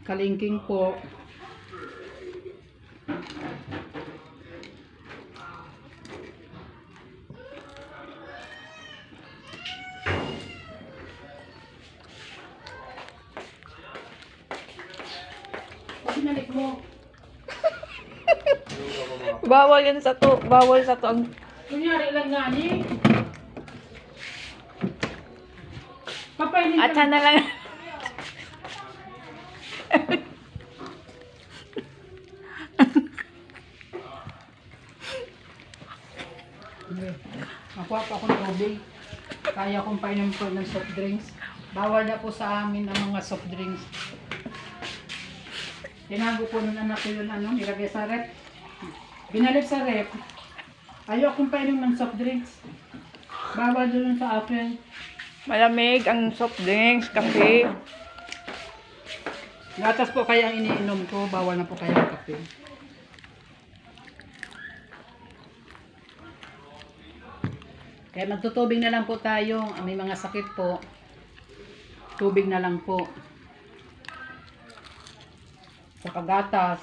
Kalingking po. Pinalik mo. Bawal yan sa to. Bawal sa to. Ang Kunyari lang nga ni. Papainin at sana lang. Nakuha pa ako ng tubig. Kaya kong painom po ng soft drinks. Bawal na po sa amin ang mga soft drinks. Tinago po ng anak ko yun, nilagay sa rep. Binalik sa rep. Ayaw akong painom ng soft drinks. Bawal doon sa akin. Malamig ang soft drinks, kape. Gatas po kaya ang iniinom ko. Bawal na po kaya ang kape. Kaya magtutubig na lang po tayo. May mga sakit po. Tubig na lang po. Sa kagatas.